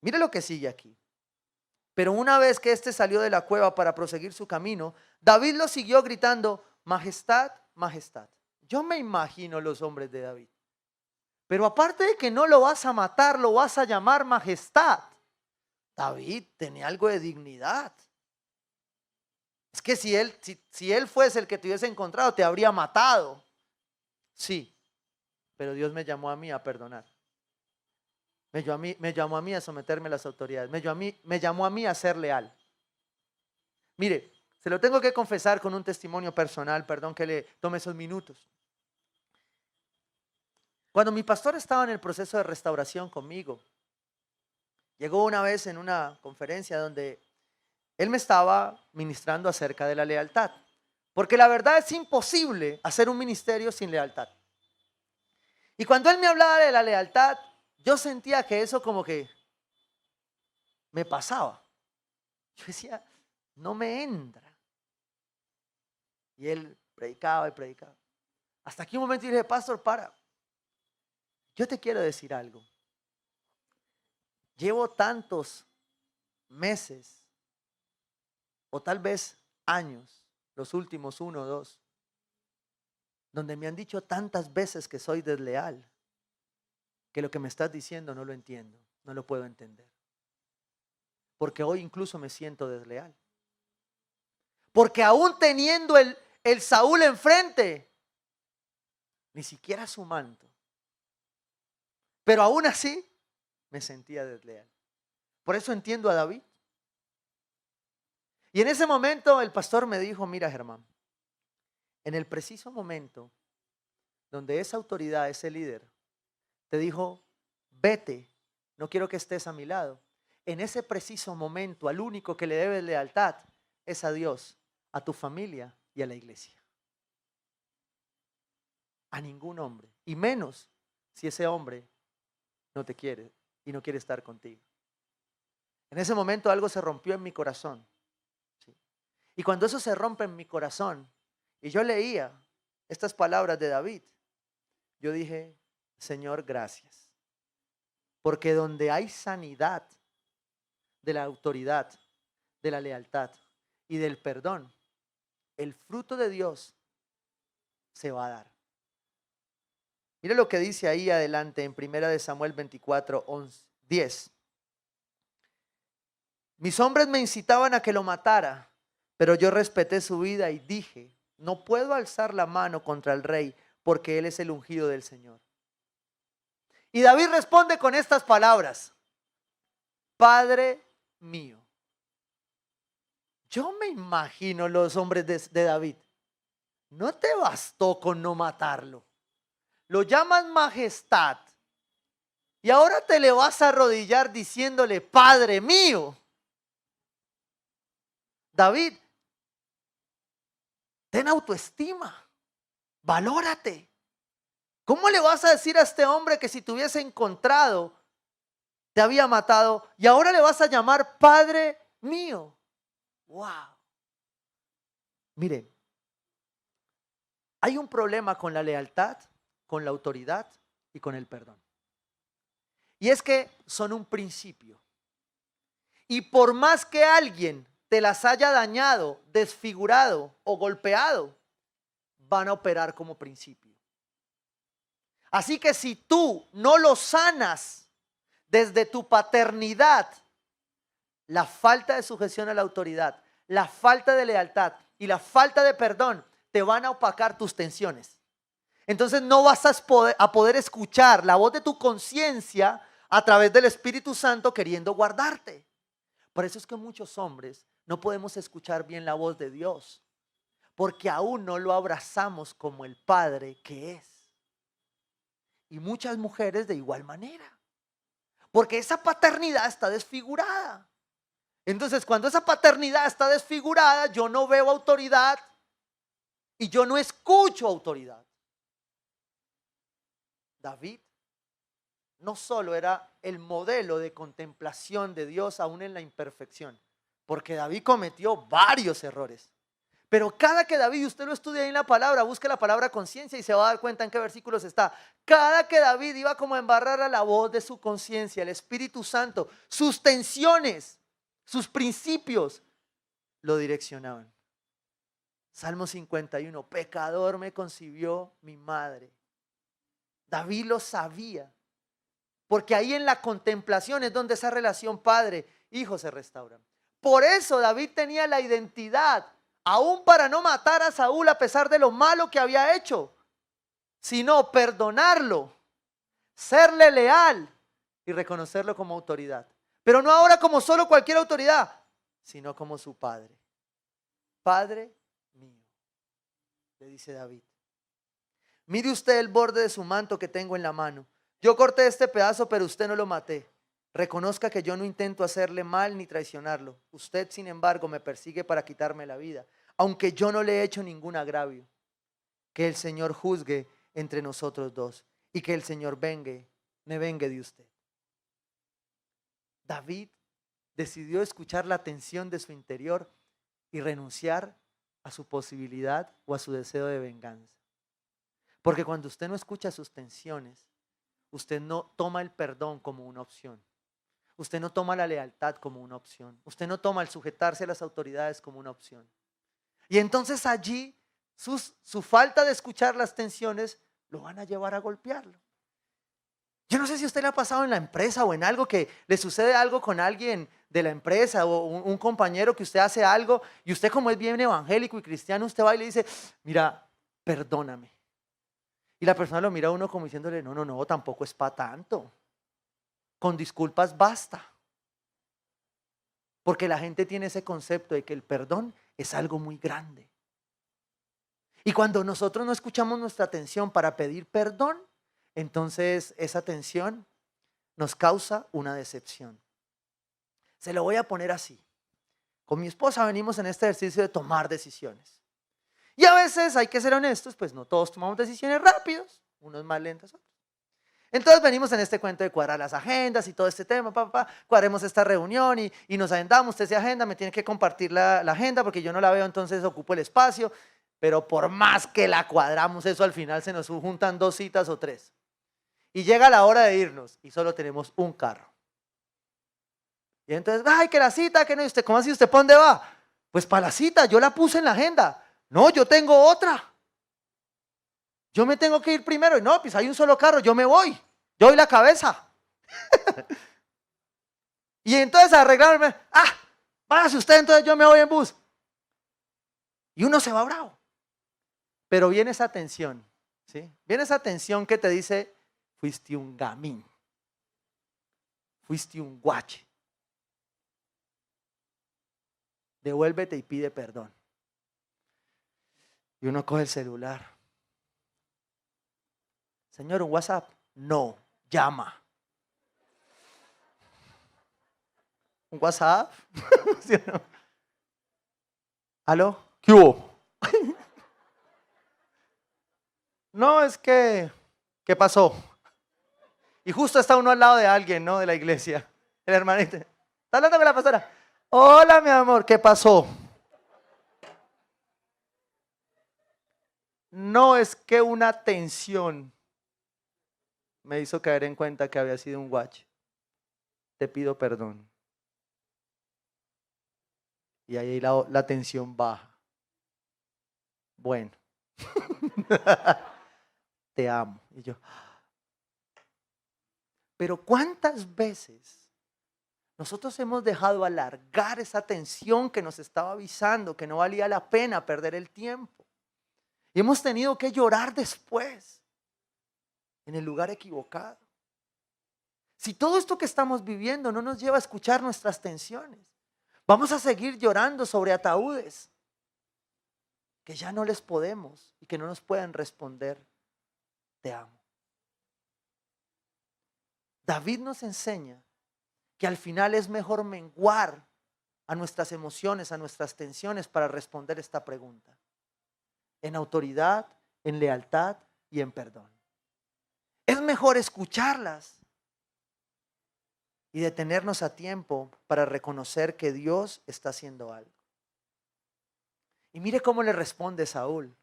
Mire lo que sigue aquí. Pero una vez que éste salió de la cueva para proseguir su camino, David lo siguió gritando, majestad, majestad. Yo me imagino los hombres de David. Pero aparte de que no lo vas a matar, lo vas a llamar majestad. David tenía algo de dignidad. Es que si él fuese el que te hubiese encontrado, te habría matado. Sí, pero Dios me llamó a mí a perdonar. Me llamó a mí a someterme a las autoridades. Me llamó a mí a ser leal. Mire, se lo tengo que confesar con un testimonio personal. Perdón que le tome esos minutos. Cuando mi pastor estaba en el proceso de restauración conmigo, llegó una vez en una conferencia donde él me estaba ministrando acerca de la lealtad. Porque la verdad es imposible hacer un ministerio sin lealtad. Y cuando él me hablaba de la lealtad, yo sentía que eso como que me pasaba. Yo decía, no me entra. Y él predicaba y predicaba. Hasta que un momento dije, pastor, para. Yo te quiero decir algo. Llevo tantos meses, o tal vez años, los últimos 1 o 2, donde me han dicho tantas veces que soy desleal, que lo que me estás diciendo no lo entiendo, no lo puedo entender. Porque hoy incluso me siento desleal. Porque aún teniendo el Saúl enfrente, ni siquiera su manto. Pero aún así me sentía desleal. Por eso entiendo a David. Y en ese momento el pastor me dijo, mira Germán, en el preciso momento donde esa autoridad, ese líder, te dijo, vete, no quiero que estés a mi lado. En ese preciso momento, al único que le debes lealtad es a Dios, a tu familia y a la iglesia. A ningún hombre. Y menos si ese hombre no te quiere y no quiere estar contigo. En ese momento algo se rompió en mi corazón. ¿Sí? Y cuando eso se rompe en mi corazón, y yo leía estas palabras de David, yo dije, Señor, gracias. Porque donde hay sanidad de la autoridad, de la lealtad y del perdón, el fruto de Dios se va a dar. Mire lo que dice ahí adelante en 1 Samuel 24, 10. Mis hombres me incitaban a que lo matara, pero yo respeté su vida y dije, no puedo alzar la mano contra el rey porque él es el ungido del Señor. Y David responde con estas palabras, Padre mío. Yo me imagino los hombres de David. No te bastó con no matarlo. Lo llamas majestad. Y ahora te le vas a arrodillar diciéndole, Padre mío. David, ten autoestima. Valórate. ¿Cómo le vas a decir a este hombre que si te hubiese encontrado, te había matado y ahora le vas a llamar Padre mío? Wow. Mire, hay un problema con la lealtad con la autoridad y con el perdón. Y es que son un principio. Y por más que alguien te las haya dañado, desfigurado o golpeado, van a operar como principio. Así que si tú no lo sanas desde tu paternidad, la falta de sujeción a la autoridad, la falta de lealtad y la falta de perdón te van a opacar tus tensiones. Entonces no vas a poder escuchar la voz de tu conciencia a través del Espíritu Santo queriendo guardarte. Por eso es que muchos hombres no podemos escuchar bien la voz de Dios, porque aún no lo abrazamos como el Padre que es. Y muchas mujeres de igual manera, porque esa paternidad está desfigurada. Entonces, cuando esa paternidad está desfigurada, yo no veo autoridad y yo no escucho autoridad. David no solo era el modelo de contemplación de Dios aún en la imperfección, porque David cometió varios errores. Pero cada que David, usted lo estudia ahí en la palabra, busque la palabra conciencia y se va a dar cuenta en qué versículos está. Cada que David iba como a embarrar a la voz de su conciencia, el Espíritu Santo, sus tensiones, sus principios, lo direccionaban. Salmo 51, pecador me concibió mi madre. David lo sabía, porque ahí en la contemplación es donde esa relación padre-hijo se restaura. Por eso David tenía la identidad, aún para no matar a Saúl a pesar de lo malo que había hecho, sino perdonarlo, serle leal y reconocerlo como autoridad. Pero no ahora como solo cualquier autoridad, sino como su padre. Padre mío, le dice David. Mire usted el borde de su manto que tengo en la mano. Yo corté este pedazo, pero usted no lo maté. Reconozca que yo no intento hacerle mal ni traicionarlo. Usted, sin embargo, me persigue para quitarme la vida, aunque yo no le he hecho ningún agravio. Que el Señor juzgue entre nosotros dos y que el Señor me vengue de usted. David decidió escuchar la tensión de su interior y renunciar a su posibilidad o a su deseo de venganza. Porque cuando usted no escucha sus tensiones, usted no toma el perdón como una opción. Usted no toma la lealtad como una opción. Usted no toma el sujetarse a las autoridades como una opción. Y entonces allí su falta de escuchar las tensiones lo van a llevar a golpearlo. Yo no sé si a usted le ha pasado en la empresa o en algo que le sucede algo con alguien de la empresa o un compañero que usted hace algo y usted, como es bien evangélico y cristiano, usted va y le dice, mira, perdóname. Y la persona lo mira a uno como diciéndole, no, tampoco es para tanto. Con disculpas basta. Porque la gente tiene ese concepto de que el perdón es algo muy grande. Y cuando nosotros no escuchamos nuestra atención para pedir perdón, entonces esa tensión nos causa una decepción. Se lo voy a poner así. Con mi esposa venimos en este ejercicio de tomar decisiones. Y a veces, hay que ser honestos, pues no todos tomamos decisiones rápidos, unos más lentos, otros. Entonces venimos en este cuento de cuadrar las agendas y todo este tema, cuadremos esta reunión y nos agendamos, usted se agenda, me tiene que compartir la agenda porque yo no la veo, entonces ocupo el espacio, pero por más que la cuadramos, eso al final se nos juntan 2 citas o 3. Y llega la hora de irnos y solo tenemos un carro. Y entonces, ay, que la cita, que no, ¿y usted cómo así? ¿Usted para dónde va? Pues para la cita, yo la puse en la agenda. No, yo tengo otra. Yo me tengo que ir primero. Y no, pues hay un solo carro, yo me voy. Yo doy la cabeza. Y entonces arreglarme, váyase usted, entonces yo me voy en bus. Y uno se va bravo. Pero viene esa tensión, ¿sí? Viene esa tensión que te dice, fuiste un gamín. Fuiste un guache. Devuélvete y pide perdón. Y uno coge el celular. Señor, ¿un WhatsApp? No, llama. ¿Un WhatsApp? ¿Sí o no? ¿Aló? ¿Qué hubo? No, es que, ¿qué pasó? Y justo está uno al lado de alguien, ¿no? De la iglesia. El hermanito. ¿Está hablando con la pastora? Hola, mi amor, ¿qué pasó? No, es que una tensión me hizo caer en cuenta que había sido un guache. Te pido perdón. Y ahí la tensión baja. Bueno, te amo. Y yo, pero ¿cuántas veces nosotros hemos dejado alargar esa tensión que nos estaba avisando que no valía la pena perder el tiempo? Y hemos tenido que llorar después, en el lugar equivocado. Si todo esto que estamos viviendo no nos lleva a escuchar nuestras tensiones, vamos a seguir llorando sobre ataúdes que ya no les podemos y que no nos pueden responder, te amo. David nos enseña que al final es mejor menguar a nuestras emociones, a nuestras tensiones para responder esta pregunta. En autoridad, en lealtad y en perdón. Es mejor escucharlas y detenernos a tiempo para reconocer que Dios está haciendo algo. Y mire cómo le responde Saúl: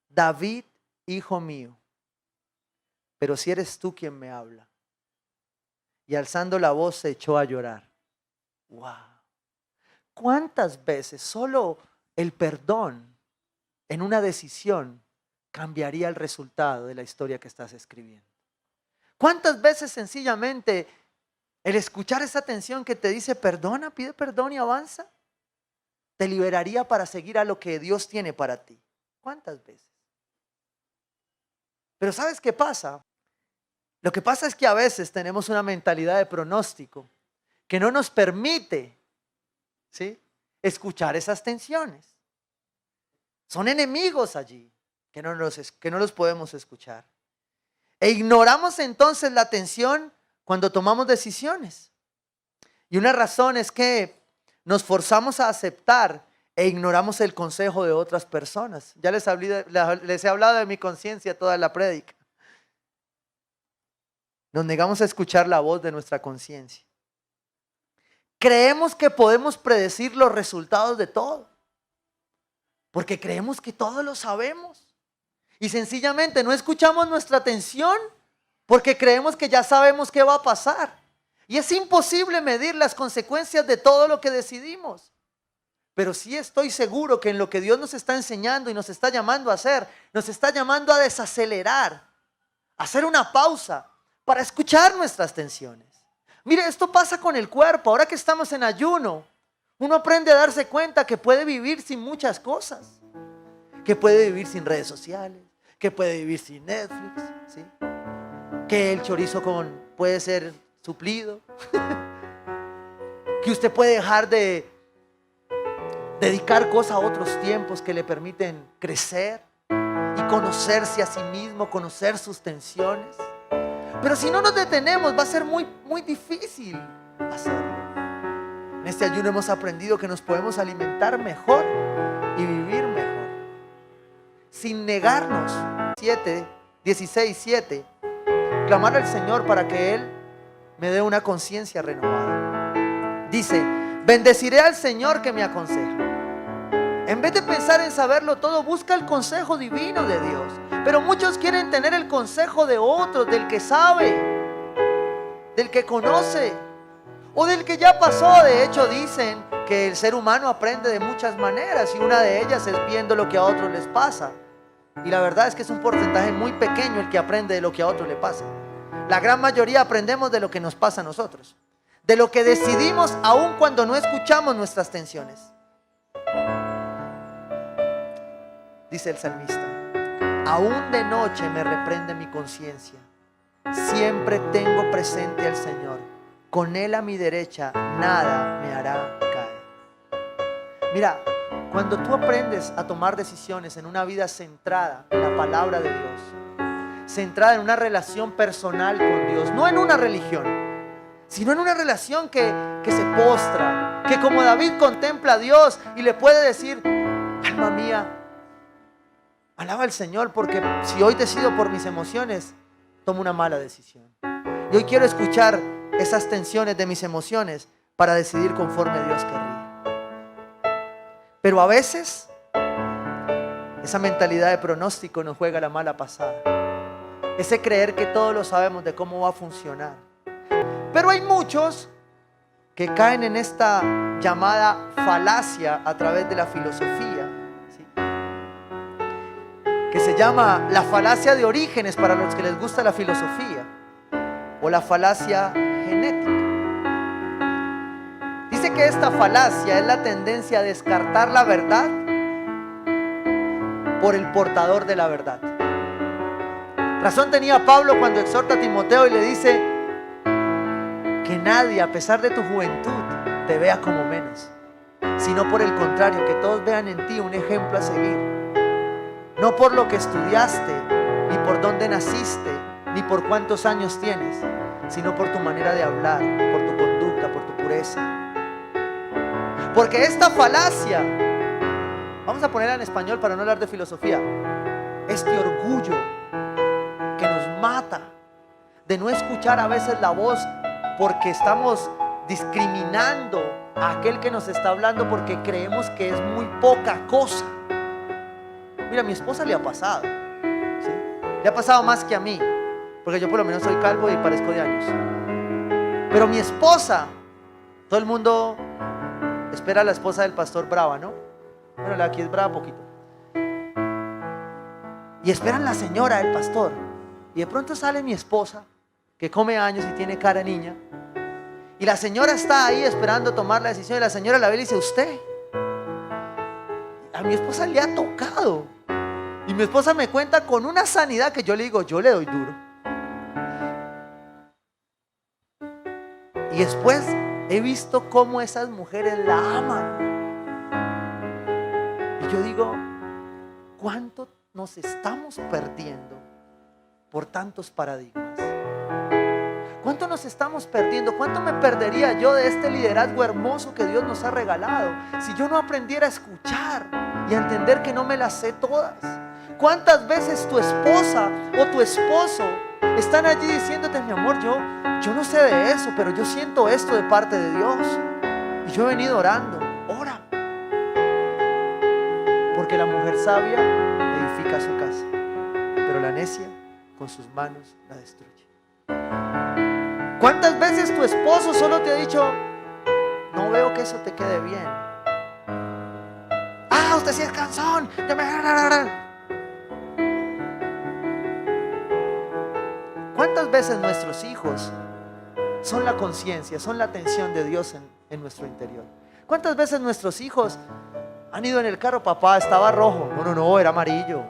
David, hijo mío, pero si eres tú quien me habla. Y alzando la voz se echó a llorar. ¡Wow! ¿Cuántas veces solo el perdón en una decisión cambiaría el resultado de la historia que estás escribiendo? ¿Cuántas veces sencillamente el escuchar esa tensión que te dice perdona, pide perdón y avanza, te liberaría para seguir a lo que Dios tiene para ti? ¿Cuántas veces? Pero ¿sabes qué pasa? Lo que pasa es que a veces tenemos una mentalidad de pronóstico que no nos permite, ¿sí?, escuchar esas tensiones. Son enemigos allí que no los podemos escuchar. E ignoramos entonces la tensión cuando tomamos decisiones. Y una razón es que nos forzamos a aceptar e ignoramos el consejo de otras personas. Ya les he hablado de mi conciencia toda la prédica. Nos negamos a escuchar la voz de nuestra conciencia. Creemos que podemos predecir los resultados de todo, porque creemos que todo lo sabemos. Y sencillamente no escuchamos nuestra atención porque creemos que ya sabemos qué va a pasar. Y es imposible medir las consecuencias de todo lo que decidimos. Pero sí estoy seguro que en lo que Dios nos está enseñando y nos está llamando a hacer, nos está llamando a desacelerar, a hacer una pausa para escuchar nuestras tensiones. Mire, esto pasa con el cuerpo. Ahora que estamos en ayuno, uno aprende a darse cuenta que puede vivir sin muchas cosas. Que puede vivir sin redes sociales, que puede vivir sin Netflix, ¿sí?, que el chorizo puede ser suplido, que usted puede dejar de dedicar cosas a otros tiempos que le permiten crecer y conocerse a sí mismo, conocer sus tensiones. Pero si no nos detenemos, va a ser muy, muy difícil hacerlo. En este ayuno hemos aprendido que nos podemos alimentar mejor y vivir mejor sin negarnos. 16:7, clamar al Señor para que Él me dé una conciencia renovada. Dice: bendeciré al Señor que me aconseja. En vez de pensar en saberlo todo, busca el consejo divino de Dios. Pero muchos quieren tener el consejo de otros, del que sabe, del que conoce o del que ya pasó. De hecho, dicen que el ser humano aprende de muchas maneras y una de ellas es viendo lo que a otros les pasa. Y la verdad es que es un porcentaje muy pequeño el que aprende de lo que a otros le pasa. La gran mayoría aprendemos de lo que nos pasa a nosotros, de lo que decidimos aun cuando no escuchamos nuestras tensiones. Dice el salmista: aún de noche me reprende mi conciencia. Siempre tengo presente al Señor. Con Él a mi derecha nada me hará caer. Mira, cuando tú aprendes a tomar decisiones en una vida centrada en la palabra de Dios, centrada en una relación personal con Dios, no en una religión, sino en una relación que se postra, que como David contempla a Dios y le puede decir: alma mía, alaba al Señor, porque si hoy decido por mis emociones, tomo una mala decisión. Y hoy quiero escuchar esas tensiones de mis emociones para decidir conforme Dios querría. Pero a veces esa mentalidad de pronóstico nos juega la mala pasada. ese creer que todos lo sabemos de cómo va a funcionar. Pero hay muchos que caen en esta llamada falacia a través de la filosofía, ¿sí? Que se llama la falacia de Orígenes para los que les gusta la filosofía, o la falacia genética. Dice que esta falacia es la tendencia a descartar la verdad por el portador de la verdad. Razón tenía Pablo cuando exhorta a Timoteo y le dice que nadie, a pesar de tu juventud, te vea como menos, sino por el contrario, que todos vean en ti un ejemplo a seguir. No por lo que estudiaste, ni por dónde naciste, ni por cuántos años tienes, sino por tu manera de hablar, por tu conducta, por tu pureza. Porque esta falacia, vamos a ponerla en español para no hablar de filosofía, este orgullo que nos mata de no escuchar a veces la voz, porque estamos discriminando a aquel que nos está hablando porque creemos que es muy poca cosa. Mira, a mi esposa le ha pasado, ¿sí? Le ha pasado más que a mí, porque yo por lo menos soy calvo y parezco de años. Pero mi esposa, todo el mundo espera a la esposa del pastor brava, ¿no? Bueno, la aquí es brava poquito. Y esperan la señora del pastor. Y de pronto sale mi esposa, que come años y tiene cara de niña. Y la señora está ahí esperando tomar la decisión. Y la señora la ve y le dice: usted. A mi esposa le ha tocado. Y mi esposa me cuenta con una sanidad que yo le digo: yo le doy duro. Y después he visto cómo esas mujeres la aman. Y yo digo: ¿cuánto nos estamos perdiendo por tantos paradigmas? ¿Cuánto nos estamos perdiendo? ¿Cuánto me perdería yo de este liderazgo hermoso que Dios nos ha regalado si yo no aprendiera a escuchar y a entender que no me las sé todas? ¿Cuántas veces tu esposa o tu esposo están allí diciéndote: mi amor, yo no sé de eso, pero yo siento esto de parte de Dios y yo he venido orando? Ora, porque la mujer sabia edifica su casa, pero la necia con sus manos la destruye. ¿Cuántas veces tu esposo solo te ha dicho: no veo que eso te quede bien? Ah, usted sí es cansón. ¿Cuántas veces nuestros hijos son la conciencia, son la atención de Dios en nuestro interior? ¿Cuántas veces nuestros hijos han ido en el carro: papá, estaba rojo? No, era amarillo.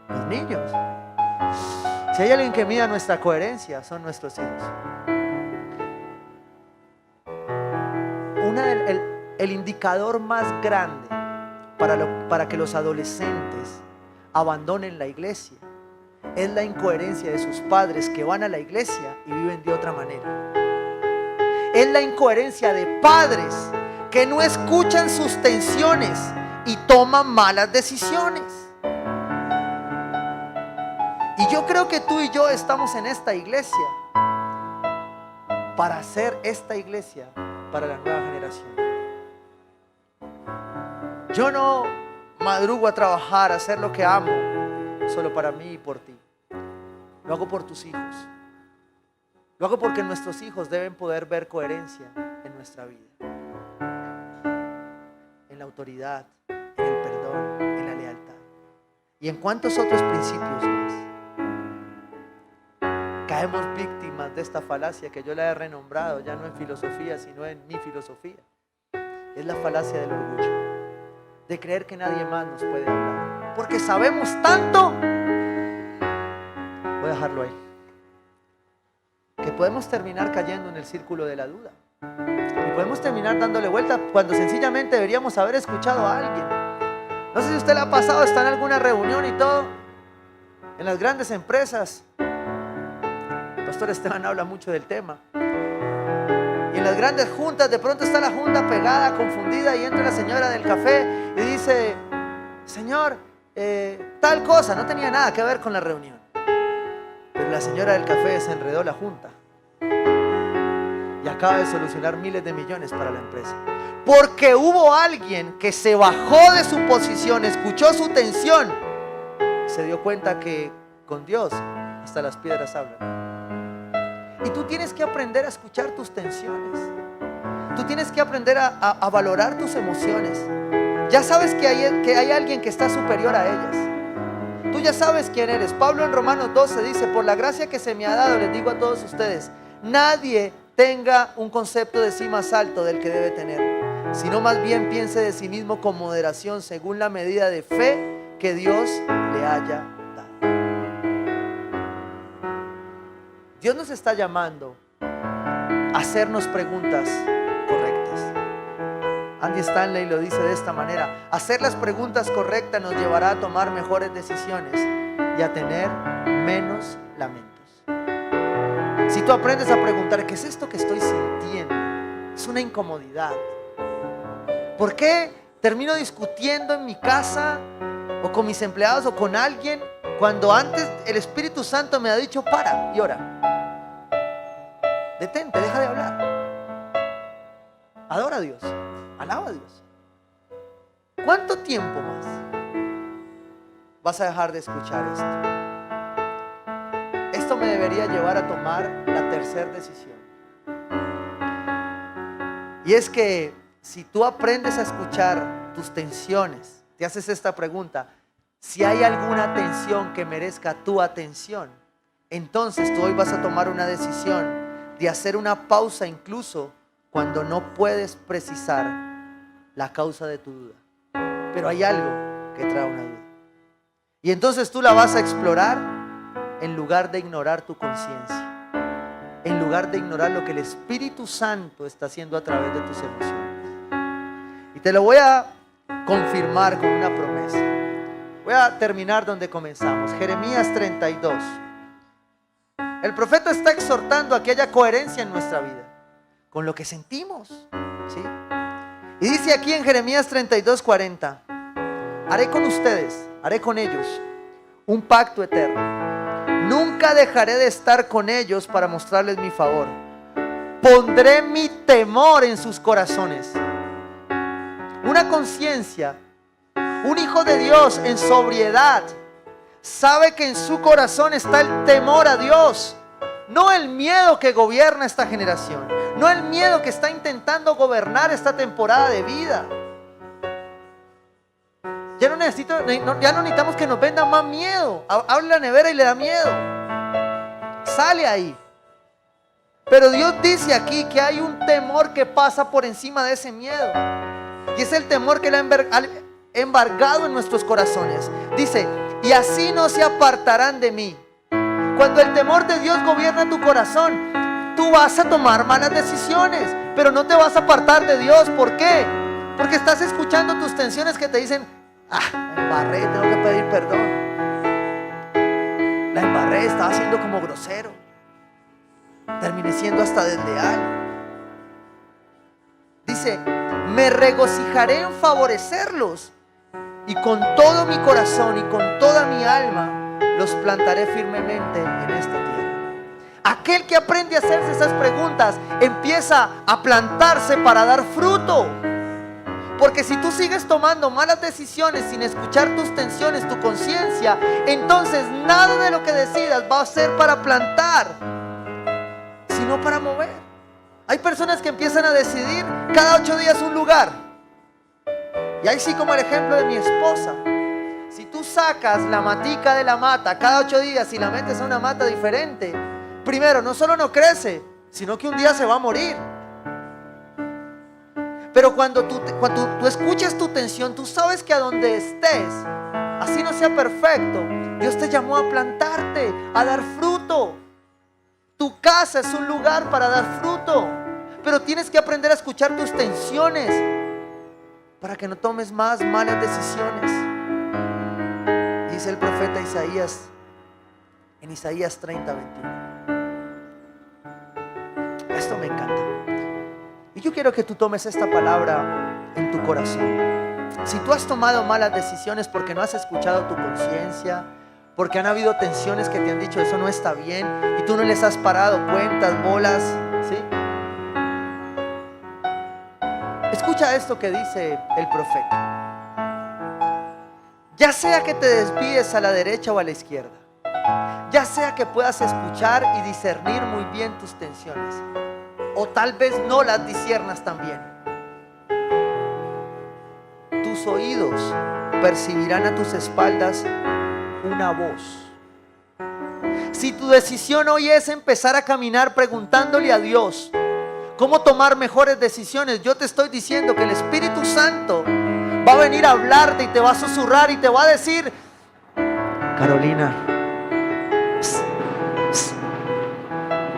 Los niños. Si hay alguien que mida nuestra coherencia, son nuestros hijos. El indicador más grande para que los adolescentes abandonen la iglesia es la incoherencia de sus padres, que van a la iglesia y viven de otra manera. Es la incoherencia de padres que no escuchan sus tensiones y toman malas decisiones. Y yo creo que tú y yo estamos en esta iglesia para hacer esta iglesia para la nueva generación. Yo no madrugo a trabajar, a hacer lo que amo solo para mí y por ti. Lo hago por tus hijos. Lo hago porque nuestros hijos deben poder ver coherencia en nuestra vida, en la autoridad, en el perdón, en la lealtad y en cuantos otros principios más. Caemos víctimas de esta falacia que yo la he renombrado ya no en filosofía, sino en mi filosofía. Es la falacia del orgullo, de creer que nadie más nos puede hablar, porque sabemos tanto. Voy a dejarlo ahí, que podemos terminar cayendo en el círculo de la duda y podemos terminar dándole vuelta cuando sencillamente deberíamos haber escuchado a alguien. No sé si a usted le ha pasado, está en alguna reunión y todo, en las grandes empresas. El pastor Esteban habla mucho del tema. Y en las grandes juntas, de pronto está la junta pegada, confundida, y entra la señora del café y dice: señor, tal cosa, no tenía nada que ver con la reunión. Pero la señora del café desenredó la junta y acaba de solucionar miles de millones para la empresa, porque hubo alguien que se bajó de su posición, escuchó su tensión, se dio cuenta que con Dios hasta las piedras hablan. Y tú tienes que aprender a escuchar tus tensiones. Tú tienes que aprender a valorar tus emociones. Ya sabes que hay alguien que está superior a ellas. Tú ya sabes quién eres. Pablo en Romanos 12 dice: por la gracia que se me ha dado, les digo a todos ustedes, nadie tenga un concepto de sí más alto del que debe tener, sino más bien piense de sí mismo con moderación, según la medida de fe que Dios le haya dado. Dios nos está llamando a hacernos preguntas correctas. Andy Stanley lo dice de esta manera: hacer las preguntas correctas nos llevará a tomar mejores decisiones y a tener menos lamentos. Si tú aprendes a preguntar: ¿qué es esto que estoy sintiendo? Es una incomodidad. ¿Por qué termino discutiendo en mi casa o con mis empleados o con alguien cuando antes el Espíritu Santo me ha dicho: para y ora? Detente, deja de hablar. Adora a Dios, alaba a Dios. ¿Cuánto tiempo más vas a dejar de escuchar esto? Esto me debería llevar a tomar la tercera decisión. Y es que si tú aprendes a escuchar tus tensiones, te haces esta pregunta: si hay alguna tensión que merezca tu atención, entonces tú hoy vas a tomar una decisión de hacer una pausa incluso cuando no puedes precisar la causa de tu duda. Pero hay algo que trae una duda. Y entonces tú la vas a explorar en lugar de ignorar tu conciencia, en lugar de ignorar lo que el Espíritu Santo está haciendo a través de tus emociones. Y te lo voy a confirmar con una promesa. Voy a terminar donde comenzamos. Jeremías 32. El profeta está exhortando a que haya coherencia en nuestra vida con lo que sentimos, ¿sí? Y dice aquí en Jeremías 32:40: haré con ustedes, haré con ellos un pacto eterno. Nunca dejaré de estar con ellos para mostrarles mi favor. Pondré mi temor en sus corazones. Una conciencia, un hijo de Dios en sobriedad, sabe que en su corazón está el temor a Dios, no el miedo que gobierna esta generación, no el miedo que está intentando gobernar esta temporada de vida. Ya no necesitamos que nos vendan más miedo. Abre la nevera y le da miedo. Sale ahí. Pero Dios dice aquí que hay un temor que pasa por encima de ese miedo. Y es el temor que le ha embargado en nuestros corazones. Dice: y así no se apartarán de mí. Cuando el temor de Dios gobierna tu corazón, tú vas a tomar malas decisiones, pero no te vas a apartar de Dios. ¿Por qué? Porque estás escuchando tus tensiones que te dicen: la embarré, tengo que pedir perdón. La embarré, estaba siendo como grosero, terminé siendo hasta desleal. Dice: me regocijaré en favorecerlos, y con todo mi corazón y con toda mi alma los plantaré firmemente en esta tierra. Aquel que aprende a hacerse esas preguntas empieza a plantarse para dar fruto. Porque si tú sigues tomando malas decisiones sin escuchar tus tensiones, tu conciencia, entonces nada de lo que decidas va a ser para plantar, sino para mover. Hay personas que empiezan a decidir cada 8 días un lugar. Y ahí sí, como el ejemplo de mi esposa. Si tú sacas la matica de la mata cada 8 días y la metes a una mata diferente, primero, no solo no crece, sino que un día se va a morir. Pero cuando tú escuchas tu tensión, tú sabes que a donde estés, así no sea perfecto, Dios te llamó a plantarte, a dar fruto. Tu casa es un lugar para dar fruto, pero tienes que aprender a escuchar tus tensiones para que no tomes más malas decisiones. Dice el profeta Isaías en Isaías 30:21. Esto me encanta. Y yo quiero que tú tomes esta palabra en tu corazón. Si tú has tomado malas decisiones porque no has escuchado tu conciencia, porque han habido tensiones que te han dicho eso no está bien y tú no les has parado cuentas, bolas, ¿sí? Escucha esto que dice el profeta. Ya sea que te desvíes a la derecha o a la izquierda, ya sea que puedas escuchar y discernir muy bien tus tensiones, o tal vez no las disciernas tan bien. Tus oídos percibirán a tus espaldas una voz. Si tu decisión hoy es empezar a caminar preguntándole a Dios cómo tomar mejores decisiones, yo te estoy diciendo que el Espíritu Santo va a venir a hablarte y te va a susurrar y te va a decir: Carolina,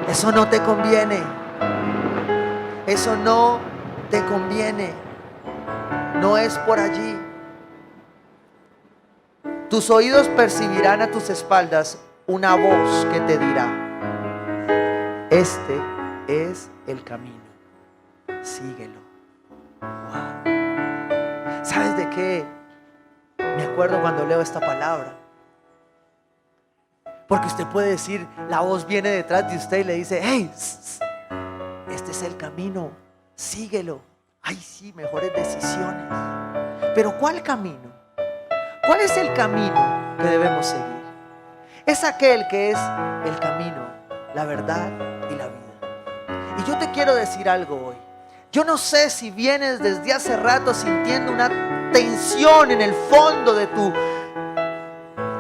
eso no te conviene. Eso no te conviene. No es por allí. Tus oídos percibirán a tus espaldas una voz que te dirá: este es el camino, síguelo. Wow. ¿Sabes de qué me acuerdo cuando leo esta palabra? Porque usted puede decir, la voz viene detrás de usted y le dice: hey, este es el camino, síguelo. Ay, sí, mejores decisiones. Pero ¿cuál camino? ¿Cuál es el camino que debemos seguir? Es aquel que es el camino, la verdad y la vida. Y yo te quiero decir algo hoy. Yo no sé si vienes desde hace rato sintiendo una tensión en el fondo de tu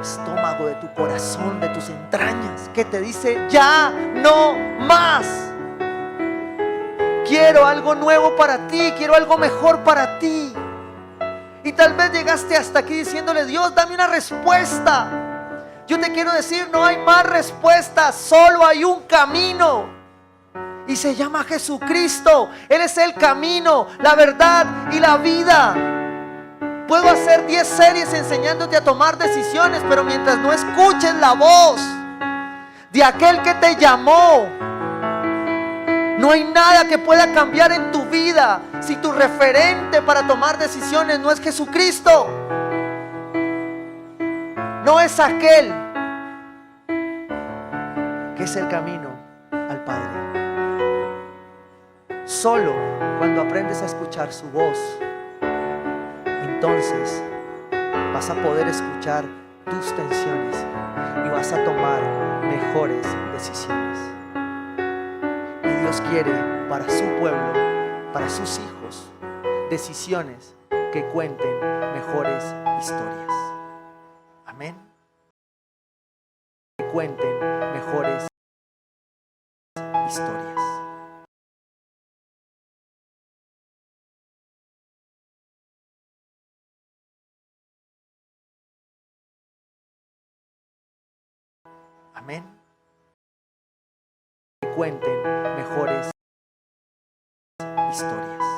estómago, de tu corazón, de tus entrañas, que te dice: ya no más. Quiero algo nuevo para ti, quiero algo mejor para ti. Y tal vez llegaste hasta aquí diciéndole: Dios, dame una respuesta. Yo te quiero decir, no hay más respuestas, solo hay un camino. Y se llama Jesucristo. Él es el camino, la verdad y la vida. Puedo hacer 10 series enseñándote a tomar decisiones, pero mientras no escuches la voz de aquel que te llamó, no hay nada que pueda cambiar en tu vida si tu referente para tomar decisiones no es Jesucristo. No es aquel que es el camino al Padre. Solo cuando aprendes a escuchar su voz, entonces vas a poder escuchar tus tensiones y vas a tomar mejores decisiones. Y Dios quiere para su pueblo, para sus hijos, decisiones que cuenten mejores historias. Amén. Que cuenten mejores historias. Amén. Que cuenten mejores historias.